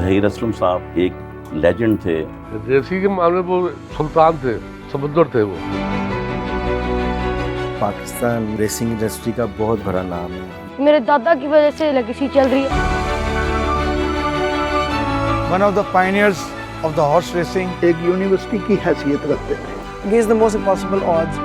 ज़हीर असलम साहब एक लेजेंड थे। रेसिंग के मामले में वो सुल्तान थे, समुंदर थे वो। पाकिस्तान रेसिंग इंडस्ट्री का बहुत बड़ा नाम है। मेरे दादा की वजह से लेगेसी चल रही है। One of the pioneers of the horse racing, एक यूनिवर्सिटी की हैसियत रखते थे। against the most impossible odds.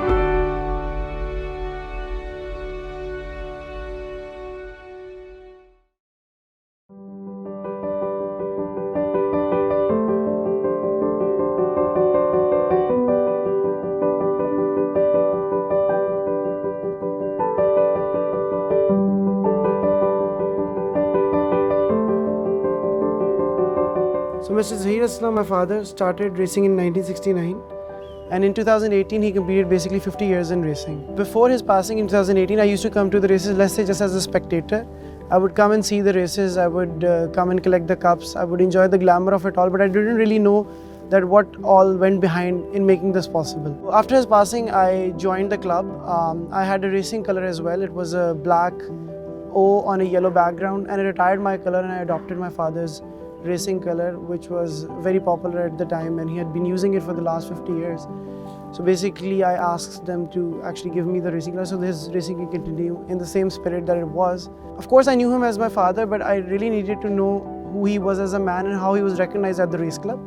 So Mr. Zahir Aslam, my father, started racing in 1969, and in 2018 he completed basically 50 years in racing. Before his passing in 2018, I used to come to the races, let's say just as a spectator. I would come and see the races, I would come and collect the cups, I would enjoy the glamour of it all, but I didn't really know that what all went behind in making this possible. After his passing, I joined the club. I had a racing color as well. It was a black O on a yellow background, and I retired my color and I adopted my father's racing color, which was very popular at the time, and he had been using it for the last 50 years. So basically I asked them to actually give me the racing color so his racing can continue in the same spirit that it was. Of course I knew him as my father, but I really needed to know who he was as a man and how he was recognized at the race club.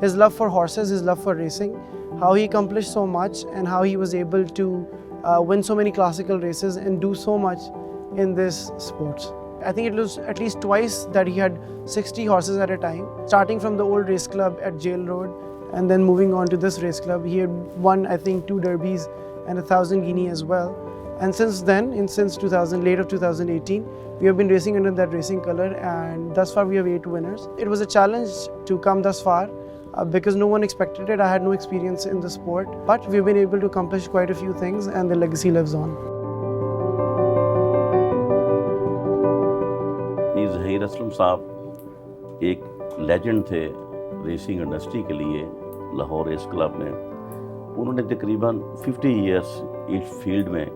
His love for horses, his love for racing, how he accomplished so much and how he was able to win so many classical races and do so much in this sports. I think it was at least twice that he had 60 horses at a time, starting from the old race club at Jail Road and then moving on to this race club. He had won, I think, 2 derbies and 1,000 guinea as well. And since then, since 2000, late of 2018, we have been racing under that racing color, and thus far we have 8 winners. It was a challenge to come thus far because no one expected it. I had no experience in the sport, but we've been able to accomplish quite a few things, and the legacy lives on. Zaheer Aslam साहब एक legend थे racing industry के लिए Lahore race club में। उन्होंने तकरीबन 50 years इस field में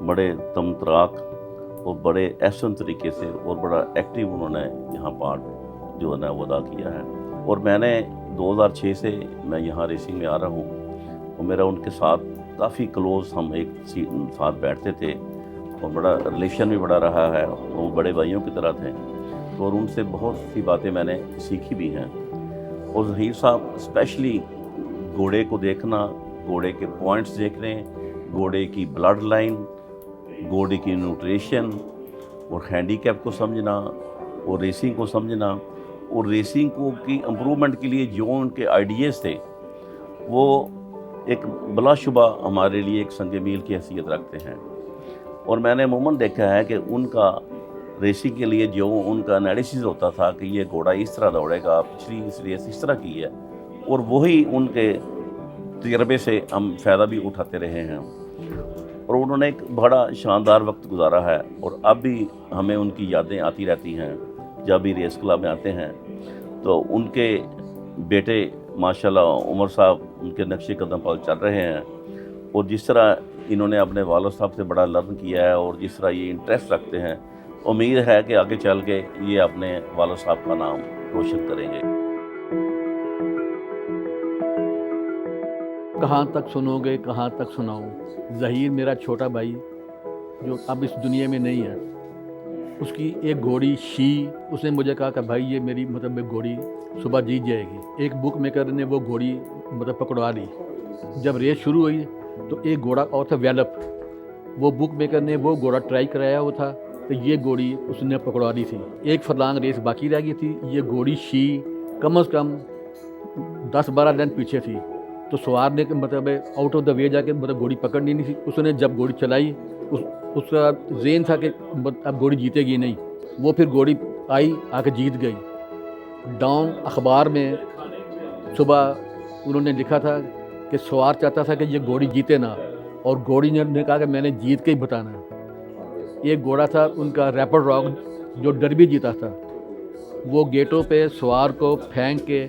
बड़े तमतराक और बड़े एहसन तरीके से और बड़ा एक्टिव उन्होंने यहाँ पार्ट जो है ना वो अदा किया है। और मैंने 2006 से मैं यहाँ रेसिंग में आ रहा हूँ और मेरा उनके साथ काफ़ी क्लोज़, हम एक साथ बैठते थे और बड़ा रिलेशन भी बड़ा रहा है। वो बड़े भाइयों की तरह थे और उनसे बहुत सी बातें मैंने सीखी भी हैं। और ज़हीर साहब स्पेशली घोड़े को देखना, घोड़े के पॉइंट्स देखने, घोड़े की ब्लड लाइन, घोड़े की न्यूट्रिशन और हैंडीकैप को समझना और रेसिंग को समझना और रेसिंग को की इम्प्रूवमेंट के लिए जो उनके आइडियाज़ थे वो एक बिलाशुबा हमारे लिए एक संग मील की हैसियत रखते हैं। और मैंने अमूमन देखा है कि उनका रेसिंग के लिए जो उनका एनालिसिस होता था कि ये घोड़ा इस तरह दौड़ेगा, पिछली इस रेस इस तरह की है, और वही उनके तजर्बे से हम फ़ायदा भी उठाते रहे हैं। और उन्होंने एक बड़ा शानदार वक्त गुजारा है और अब भी हमें उनकी यादें आती रहती हैं। जब भी रेस क्लब में आते हैं तो उनके बेटे माशाल्लाह उमर साहब उनके नक्शे कदम पर चल रहे हैं और जिस तरह इन्होंने अपने वालिद साहब से बड़ा लर्न किया है और जिस तरह ये इंटरेस्ट रखते हैं, उम्मीद है कि आगे चल के ये अपने वालिद साहब का नाम रोशन करेंगे। कहाँ तक सुनोगे, कहाँ तक सुनाऊँ। ज़हीर मेरा छोटा भाई जो अब इस दुनिया में नहीं है, उसकी एक घोड़ी शी, उसने मुझे कहा कि भाई ये मेरी मतलब घोड़ी सुबह जीत जाएगी। एक बुक मेकर ने वो घोड़ी मतलब पकड़वा दी। जब रेस शुरू हुई तो एक घोड़ा और था वेलप, वो बुक मेकर ने वो घोड़ा ट्राई कराया हुआ था, तो ये घोड़ी उसने पकड़वा दी थी। एक फरलांग रेस बाकी रह गई थी। ये घोड़ी शी कम से कम 10-12 दिन पीछे थी, तो सवार ने मतलब आउट ऑफ द वे जाके मतलब घोड़ी पकड़नी नहीं थी। उसने जब घोड़ी चलाई उसका ज़हन था कि अब घोड़ी जीतेगी नहीं। वो फिर घोड़ी आई आके जीत गई। डाउन अखबार में सुबह उन्होंने लिखा था कि सवार चाहता था कि ये घोड़ी जीते ना, और घोड़ी ने कहा कि मैंने जीत के ही बताना है। एक घोड़ा था उनका रैपिड रॉक जो डर्बी जीता था, वो गेटों पे सवार को फेंक के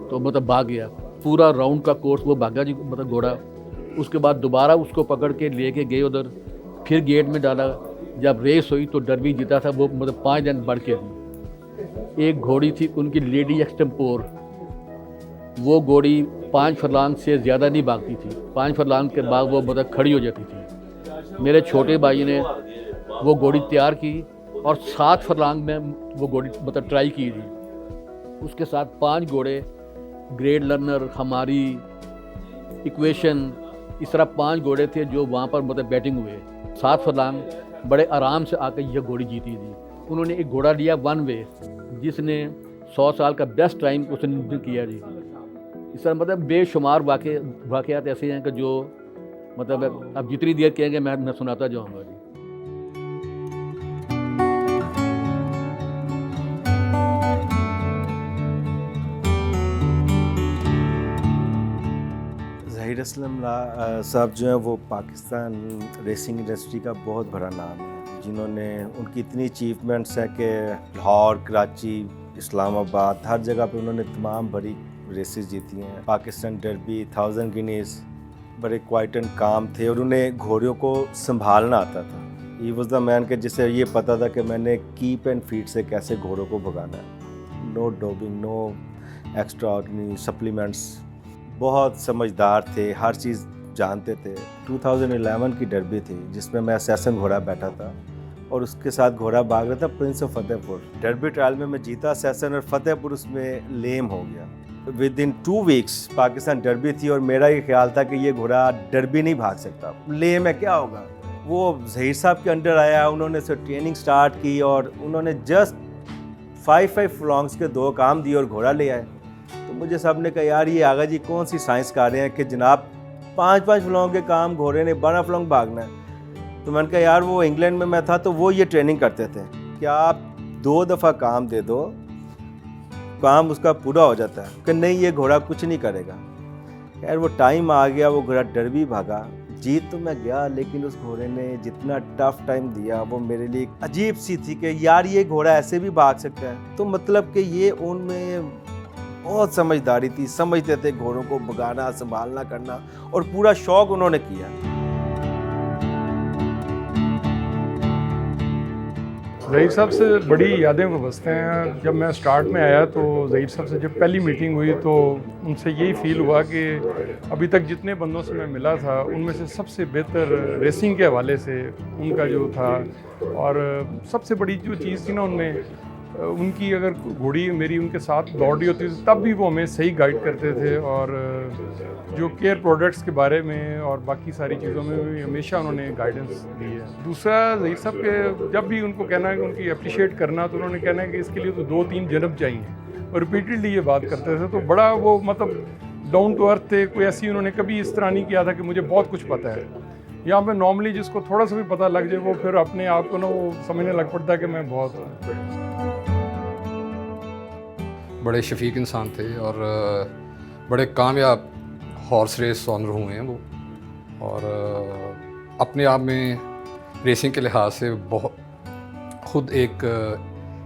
तो मतलब भाग गया। पूरा राउंड का कोर्स वो भागा जी मतलब घोड़ा। उसके बाद दोबारा उसको पकड़ के लेके गए उधर, फिर गेट में डाला। जब रेस हुई तो डर्बी जीता था वो मतलब 5 दिन बढ़ के। एक घोड़ी थी उनकी लेडी एक्सटेम्पोर, वो घोड़ी 5 फरलांग से ज़्यादा नहीं भागती थी, 5 फरलांग के बाद वो मतलब खड़ी हो जाती थी। मेरे छोटे भाई ने वो घोड़ी तैयार की और 7 फरलांग में वो घोड़ी मतलब ट्राई की थी। उसके साथ 5 घोड़े, ग्रेट लर्नर, हमारी, इक्वेशन, इस तरह 5 घोड़े थे जो वहाँ पर मतलब बैटिंग हुए। 7 फरलांग बड़े आराम से आकर यह घोड़ी जीती थी। उन्होंने एक घोड़ा लिया 1 वे, जिसने 100 साल का बेस्ट टाइम उसने किया जी। इस तरह मतलब बेशुमार वाक़यात ऐसे हैं कि जो मतलब अब जितनी देर कहेंगे मैं सुनाता जाऊँगा जी। ज़हीर असलम साहब जो हैं वो पाकिस्तान रेसिंग इंडस्ट्री का बहुत बड़ा नाम है, जिन्होंने उनकी इतनी अचीवमेंट्स हैं कि लाहौर, कराची, इस्लामाबाद हर जगह पे उन्होंने तमाम बड़ी रेसेस जीती हैं। पाकिस्तान डर्बी, 1000 गिनीज़, बड़े क्वाइट एंड काम थे और उन्हें घोड़ियों को संभालना आता था। ही वॉज द मैन के जिसे ये पता था कि मैंने कीप एंड फीड से कैसे घोड़ों को भगाना है। No doping, no extraordinary supplements. बहुत समझदार थे, हर चीज़ जानते थे। 2011 की डर्बी थी जिसमें मैं सेशन घोड़ा बैठा था और उसके साथ घोड़ा भाग रहा था Prince of Fatehpur. Derby trial में मैं जीता सेशन और फतेहपुर उसमें लेम हो गया। With in 2 weeks Pakistan derby थी और मेरा ये ख्याल था कि ये घोड़ा डर्बी नहीं भाग सकता, लेम है, क्या होगा। वो ज़हीर साहब के अंडर आया, उन्होंने से ट्रेनिंग स्टार्ट की और उन्होंने जस्ट 5 फरलॉन्ग्स के 2 काम दिए और घोड़ा ले आए। तो मुझे साहब ने कहा यार ये आगा जी कौन सी साइंस कर रहे हैं कि जनाब 5 फरलॉन्ग के काम घोड़े ने 12 फरलॉन्ग भागना है। तो मैंने कहा यार वो इंग्लैंड में मैं था तो वो ये ट्रेनिंग करते थे कि आप 2 दफ़ा काम दे दो, काम उसका पूरा हो जाता है, कि नहीं ये घोड़ा कुछ नहीं करेगा। यार वो टाइम आ गया, वो घोड़ा डर्बी भागा, जीत तो मैं गया, लेकिन उस घोड़े ने जितना टफ टाइम दिया वो मेरे लिए अजीब सी थी कि यार ये घोड़ा ऐसे भी भाग सकता है। तो मतलब कि ये उनमें बहुत समझदारी थी, समझते थे घोड़ों को भगाना, संभालना करना, और पूरा शौक उन्होंने किया। ज़हीर साहब से बड़ी यादें वो बसते हैं। जब मैं स्टार्ट में आया तो ज़हीर साहब से जब पहली मीटिंग हुई तो उनसे यही फील हुआ कि अभी तक जितने बंदों से मैं मिला था उनमें से सबसे बेहतर रेसिंग के हवाले से उनका जो था, और सबसे बड़ी जो चीज़ थी ना उनमें, उनकी अगर घोड़ी मेरी उनके साथ दौड़ी होती थी तब भी वो हमें सही गाइड करते थे, और जो केयर प्रोडक्ट्स के बारे में और बाकी सारी चीज़ों में भी हमेशा उन्होंने गाइडेंस दी है। दूसरा ज़हीर साहब के जब भी उनको कहना है कि उनकी अप्रिशिएट करना, तो उन्होंने कहना है कि इसके लिए तो 2-3 जन्म चाहिए, और रिपीटेडली ये बात करते थे। तो बड़ा वो मतलब डाउन टू अर्थ थे, कोई ऐसी उन्होंने कभी इस तरह नहीं किया था कि मुझे बहुत कुछ पता है। यहाँ पे नॉर्मली जिसको थोड़ा सा भी पता लग जाए वो फिर अपने आप को ना वो समझने लग पड़ता है कि मैं बहुत हूँ। बड़े शफीक इंसान थे और बड़े कामयाब हॉर्स रेस ऑनर हुए हैं वो, और अपने आप में रेसिंग के लिहाज से बहुत खुद एक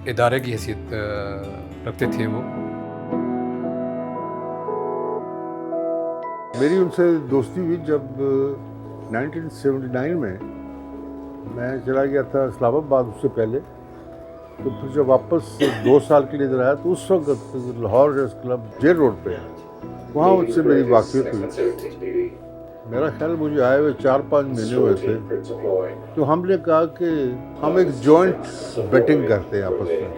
इदारे की हैसियत रखते थे वो। मेरी उनसे दोस्ती हुई जब 1979 में मैं चला गया था इस्लामाबाद, उससे पहले। तो फिर जब वापस 2 साल के लिए इधर आया तो उस वक्त Lahore race club jail road पे है, वहाँ उससे मेरी वाक़ियत हुई। मेरा ख्याल मुझे आए हुए 4-5 महीने हुए थे, तो हमने कहा कि हम एक जॉइंट बेटिंग करते हैं आपस में,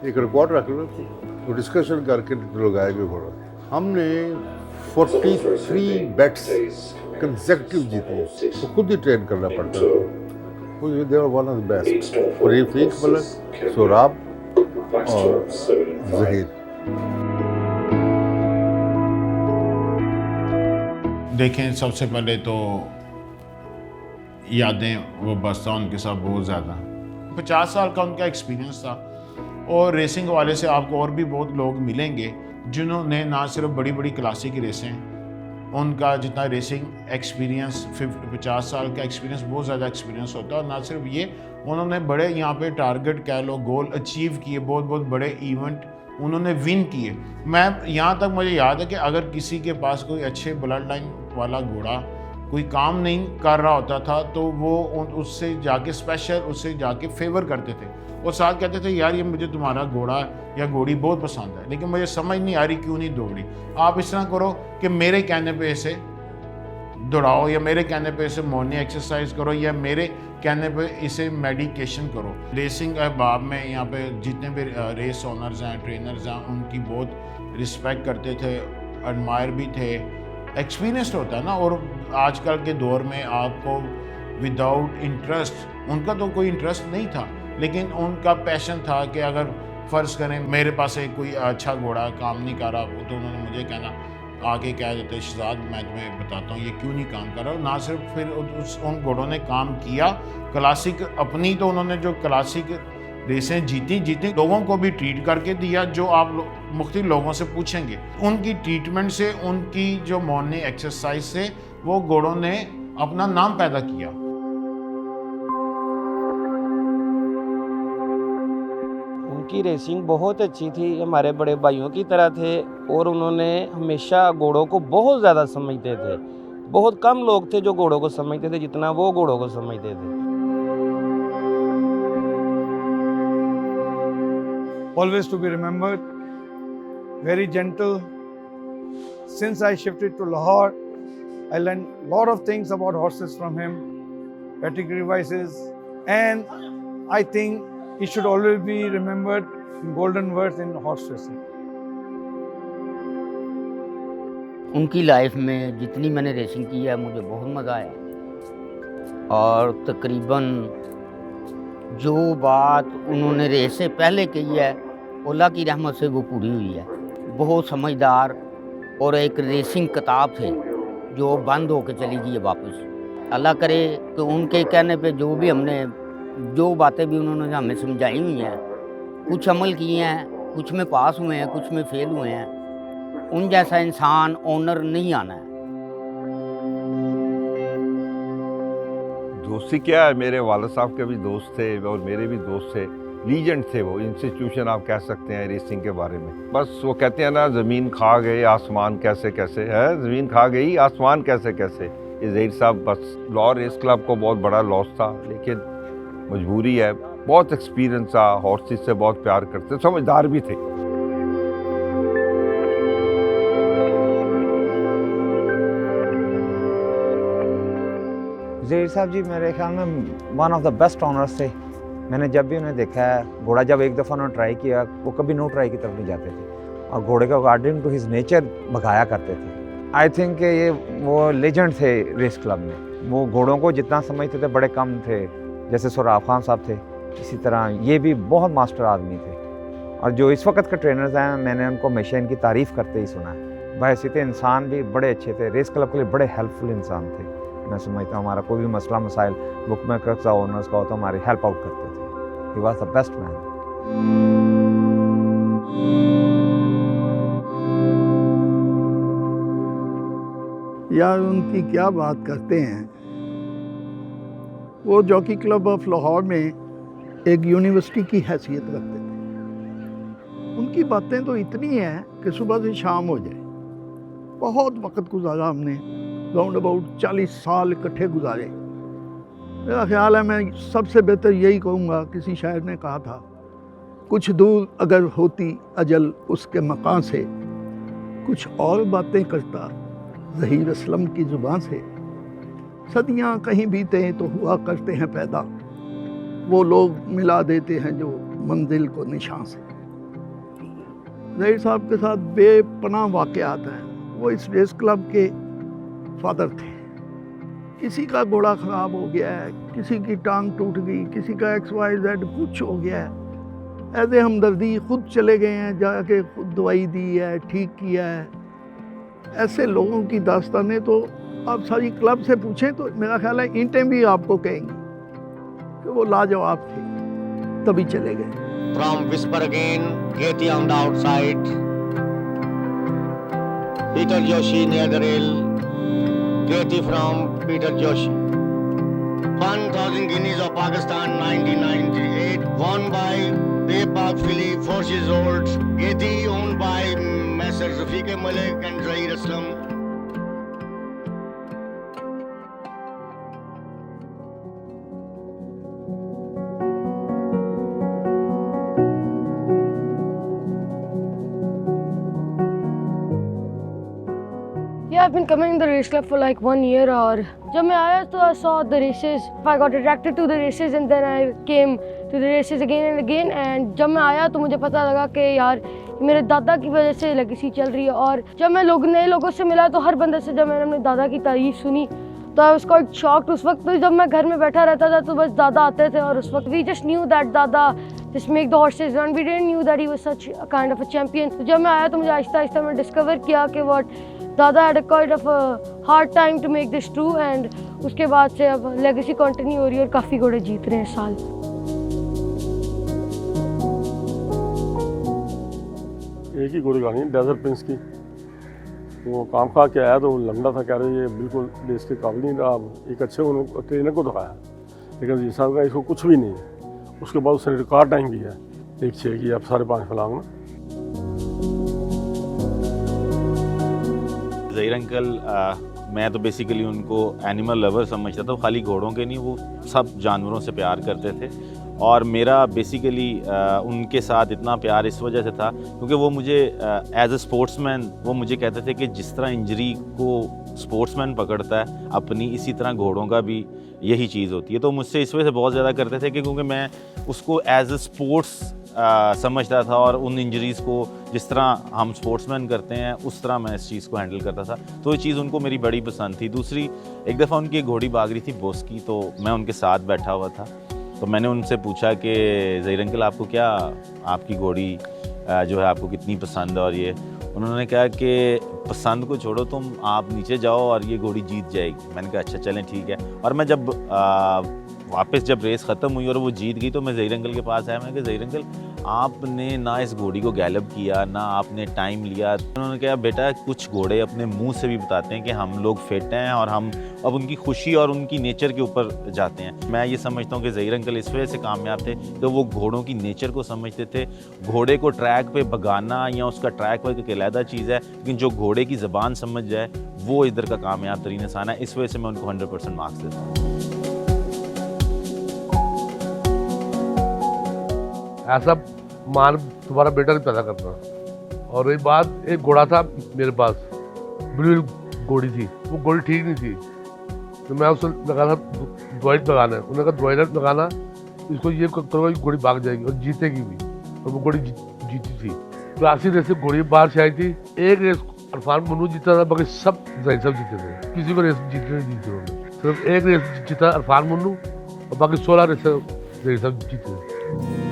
एक रिकॉर्ड रख लो, तो डिस्कशन करके लोग आएंगे घोड़ा। हमने 43 बेट्स कंसेक्टिव जीते, तो खुद ही ट्रेन करना पड़ता था। They were one of the best. Rafiq Malik, Sorab और ज़हीर। देखें, सबसे पहले तो यादें वो बसता उनके साथ बहुत ज़्यादा। 50 साल का उनका एक्सपीरियंस था, और रेसिंग वाले से आपको और भी बहुत लोग मिलेंगे जिन्होंने ना सिर्फ बड़ी बड़ी क्लासिक की रेसें, उनका जितना रेसिंग एक्सपीरियंस 50 साल का एक्सपीरियंस बहुत ज़्यादा एक्सपीरियंस होता है। और ना सिर्फ ये, उन्होंने बड़े यहाँ पे टारगेट कह लो, गोल अचीव किए, बहुत बहुत बड़े इवेंट उन्होंने विन किए। मैं यहाँ तक मुझे याद है कि अगर किसी के पास कोई अच्छे ब्लड लाइन वाला घोड़ा कोई काम नहीं कर रहा होता था तो वो उससे जाके स्पेशल उससे जाके फेवर करते थे और साथ कहते थे यार ये मुझे तुम्हारा घोड़ा या घोड़ी बहुत पसंद है, लेकिन मुझे समझ नहीं आ रही क्यों नहीं दौड़ रही। आप इस तरह करो कि मेरे कहने पे इसे दौड़ाओ, या मेरे कहने पे इसे मॉर्निंग एक्सरसाइज करो, या मेरे कहने पे इसे मेडिकेशन करो। रेसिंग अहबाब में यहाँ पे जितने भी रेस ओनर्स हैं, ट्रेनर्स हैं, उनकी बहुत रिस्पेक्ट करते थे, एडमायर भी थे। एक्सपीरियंस्ड होता है ना, और आजकल के दौर में आपको विदाउट इंटरेस्ट, उनका तो कोई इंटरेस्ट नहीं था, लेकिन उनका पैशन था कि अगर फ़र्ज़ करें मेरे पास एक कोई अच्छा घोड़ा काम नहीं कर रहा तो उन्होंने मुझे कहना, आके कह देते शहजाद मैं तुम्हें बताता हूँ ये क्यों नहीं काम कर रहा। ना सिर्फ फिर उन घोड़ों ने काम किया, क्लासिक अपनी तो उन्होंने जो क्लासिक रेसें जीती लोगों को भी ट्रीट करके दिया। जो आप मुख्तलिफ लोगों से पूछेंगे उनकी ट्रीटमेंट से, उनकी जो मॉर्निंग एक्सरसाइज से वो घोड़ों ने अपना नाम पैदा किया। उनकी रेसिंग बहुत अच्छी थी, हमारे बड़े भाइयों की तरह थे और उन्होंने हमेशा घोड़ों को बहुत ज़्यादा समझते थे। बहुत कम लोग थे जो घोड़ों को समझते थे जितना वो घोड़ों को समझते थे। Always to be remembered, very gentle. Since I shifted to Lahore, I learned a lot of things about horses from him, pedigree vices, and I think he should always be remembered in golden words in horse racing. उनकी life में जितनी मैंने racing की है मुझे बहुत मज़ा आया, और तकरीबन जो बात उन्होंने रेस से पहले कही है अल्लाह की रहमत से वो पूरी हुई है। बहुत समझदार और एक रेसिंग किताब थे जो बंद होकर चली गई है वापस। अल्लाह करे कि उनके कहने पे जो भी हमने जो बातें भी उन्होंने हमें समझाई हुई हैं, कुछ अमल किए हैं, कुछ में पास हुए हैं, कुछ में फेल हुए हैं। उन जैसा इंसान ओनर नहीं आना है। दोस्ती क्या है, मेरे वालिद साहब के भी दोस्त थे और मेरे भी दोस्त थे, लीजेंड थे वो, इंस्टीट्यूशन आप कह सकते हैं रेसिंग के बारे में। बस वो कहते हैं ना, ज़मीन खा गए आसमान कैसे कैसे है, ज़मीन खा गई आसमान कैसे कैसे। ये ज़हीर साहब बस लाहौर रेस क्लब को बहुत बड़ा लॉस था, लेकिन मजबूरी है। बहुत एक्सपीरियंस था, हॉर्सेस से बहुत प्यार करते, समझदार भी थे। ज़हीर साहब जी मेरे ख्याल में one of the best honours थे। मैंने जब भी उन्हें देखा है, घोड़ा जब एक दफ़ा उन्होंने ट्राई किया वो कभी नो ट्राई की तरफ नहीं जाते थे और घोड़े को अकॉर्डिंग टू हिज नेचर भगाया करते थे। आई थिंक ये वो लेजेंड थे रेस क्लब में। वो घोड़ों को जितना समझते थे बड़े कम थे, जैसे सोहराब खान साहब थे, इसी तरह ये भी बहुत मास्टर आदमी थे। और जो इस वक्त के ट्रेनर्स हैं मैंने उनको हमेशा इनकी तारीफ़ करते ही सुना है। बहसीत इंसान भी बड़े अच्छे थे, रेस क्लब के लिए बड़े हेल्पफुल इंसान थे। मैं समझता हूँ हमारा कोई भी मसला मसाइल बुक मेकर्स का ओनर्स का हो तो हमारी हेल्प आउट करते थे। He was the best man. यार उनकी क्या बात करते हैं। वो जॉकी क्लब ऑफ लाहौर में एक यूनिवर्सिटी की हैसियत रखते थे। उनकी बातें तो इतनी हैं कि सुबह से शाम हो जाए। बहुत वक्त गुजारा हमने, राउंड अबाउट 40 साल इकट्ठे गुजारे। मेरा ख्याल है मैं सबसे बेहतर यही कहूँगा, किसी शायर ने कहा था, कुछ दूर अगर होती अजल उसके मकान से, कुछ और बातें करता ज़हीर असलम की ज़ुबान से। सदियाँ कहीं बीते तो हुआ करते हैं पैदा, वो लोग मिला देते हैं जो मंजिल को निशान से। ज़हीर साहब के साथ बेपनाह वाक़यात हैं। वो इस रेस क्लब के फादर थे। किसी का घोड़ा ख़राब हो गया है, किसी की टांग टूट गई, किसी का XYZ कुछ हो गया है, ऐसे हमदर्दी खुद चले गए हैं, जाके खुद दवाई दी है, ठीक किया है। ऐसे लोगों की दास्तानें तो आप सारी क्लब से पूछें तो मेरा ख्याल है ईंटें भी आपको कहेंगी कि वो लाजवाब थे, तभी चले गए। From Whisper Again, Katie on the outside, Peter Joshi near the rail, Katie from Peter Joshi. 1,000 guineas of Pakistan 1998, won by Bay Park filly, 4 years old. Katie owned by Messrs Rafiq Malik and Zahir Aslam. I've been coming in the race club for like 1 year और जब मैं आया तो I saw the races. I got attracted to the races and then I came to the races again and again. And जब मैं आया तो मुझे पता लगा कि यार मेरे दादा की वजह से लेगेसी चल रही है। और जब मैं नए लोगों से मिला तो हर बंदे से जब मैंने अपने दादा की तारीफ सुनी तो I was quite shocked. उस वक्त तो जब मैं घर में बैठा रहता था तो बस दादा आते थे और उस वक्त we just knew that दादा just make the horses run. We didn't knew that he was such a kind of a champion. तो जब मैं आया तो मुझे आहिस्ता आहिस्ता मैं डिस्कवर किया कि what दादा had a kind of a hard time to make this true and उसके बाद से अब लेगेसी कंटिन्यू हो रही है और काफ़ी घोड़े जीत रहे हैं इस साल। एक ही घोड़ी गानी डेजर्ट प्रिंस की, वो काम खा के आया तो लंगड़ा था, कह रहे ये बिल्कुल रेस के काबिल नहीं रहा। एक अच्छे उन्होंने ट्रेनर को दिखाया लेकिन जी साहब का इसको कुछ भी नहीं है। उसके बाद उसने रिकॉर्ड टाइम किया 1:06 की, अब 5.5 फलांग में। ज़हीर अंकल मैं तो बेसिकली उनको एनिमल लवर समझता था, खाली घोड़ों के नहीं, वो सब जानवरों से प्यार करते थे। और मेरा बेसिकली उनके साथ इतना प्यार इस वजह से था क्योंकि वो मुझे एज अ स्पोर्ट्समैन वो मुझे कहते थे कि जिस तरह इंजरी को स्पोर्ट्समैन पकड़ता है अपनी, इसी तरह घोड़ों का भी यही चीज़ होती है। तो मुझसे इस वजह से बहुत ज़्यादा करते थे कि क्योंकि मैं उसको एज अ स्पोर्ट्स समझता था और उन इंजरीज़ को जिस तरह हम स्पोर्ट्समैन करते हैं उस तरह मैं इस चीज़ को हैंडल करता था। तो ये चीज़ उनको मेरी बड़ी पसंद थी। दूसरी, एक दफ़ा उनकी एक घोड़ी भाग रही थी बोस की, तो मैं उनके साथ बैठा हुआ था तो मैंने उनसे पूछा कि ज़हीर अंकल आपको क्या, आपकी घोड़ी जो है आपको कितनी पसंद है। और ये उन्होंने कहा कि पसंद को छोड़ो, तुम आप नीचे जाओ और ये घोड़ी जीत जाएगी। मैंने कहा अच्छा चलें ठीक है। और मैं जब वापस जब रेस ख़त्म हुई और वो जीत गई तो मैं ज़हीर अंकल के पास आया। मैंने कहा ज़हीर अंकल आपने ना इस घोड़ी को गैलप किया ना आपने टाइम लिया। उन्होंने कहा बेटा कुछ घोड़े अपने मुंह से भी बताते हैं कि हम लोग फिट हैं और हम अब उनकी खुशी और उनकी नेचर के ऊपर जाते हैं। मैं ये समझता हूँ कि ज़हीर अंकल इस वजह से कामयाब थे तो वो घोड़ों की नेचर को समझते थे। घोड़े को ट्रैक पे भगाना या उसका ट्रैक वर्क एक अलहदा चीज़ है, लेकिन जो घोड़े की ज़बान समझ जाए वो इधर का कामयाब तरीन इंसान है। इस वजह से मैं उनको 100% मार्क्स देता हूँ। ऐसा मान तुम्हारा बेटा नहीं पैदा करता। और एक बात, एक घोड़ा था मेरे पास, ब्लू घोड़ी थी, वो घोड़ी ठीक नहीं थी तो मैं उससे लगा था दवाई लगाना है। उन्होंने कहा दवाई लगाना, इसको ये करोगे घोड़ी भाग जाएगी और जीतेगी भी। और वो घोड़ी जीती थी। क्लासिक रेस से घोड़ी बाहर से आई थी। एक रेस अरफान मन्नू जीता था, बाकी सब ज़हीर साहब जीते थे। किसी को रेस जीतने नहीं दी उन्होंने, सिर्फ एक रेस जीता अरफान मन्नू और बाकी 16 रेस ज़हीर साहब जीते थे।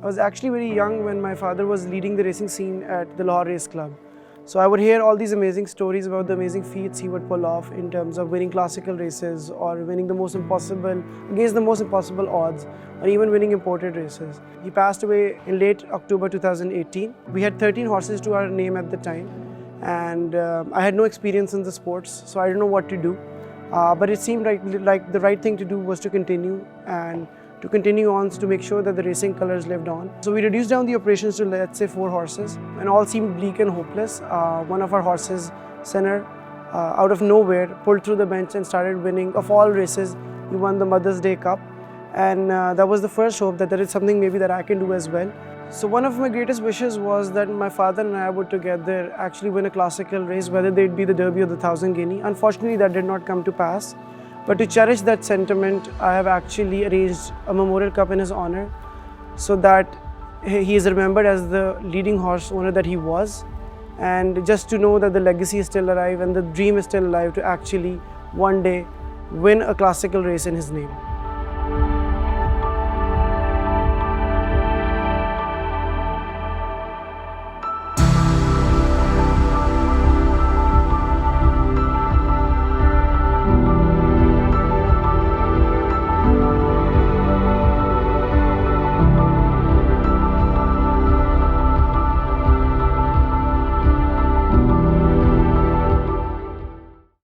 I was actually very young when my father was leading the racing scene at the Lahore Race Club. So I would hear all these amazing stories about the amazing feats he would pull off in terms of winning classical races or winning the most impossible, against the most impossible odds, or even winning imported races. He passed away in late October 2018. We had 13 horses to our name at the time, and I had no experience in the sports, so I didn't know what to do. But it seemed like the right thing to do was to continue on to make sure that the racing colors lived on. So we reduced down the operations to, let's say, 4 horses, and all seemed bleak and hopeless. One of our horses, Senner, out of nowhere, pulled through the bench and started winning. Of all races, he won the Mother's Day Cup, and that was the first hope that there is something maybe that I can do as well. So one of my greatest wishes was that my father and I would together actually win a classical race, whether they'd be the Derby or the Thousand Guinea. Unfortunately, that did not come to pass. But to cherish that sentiment, I have actually arranged a memorial cup in his honor so that he is remembered as the leading horse owner that he was, and just to know that the legacy is still alive and the dream is still alive to actually one day win a classical race in his name.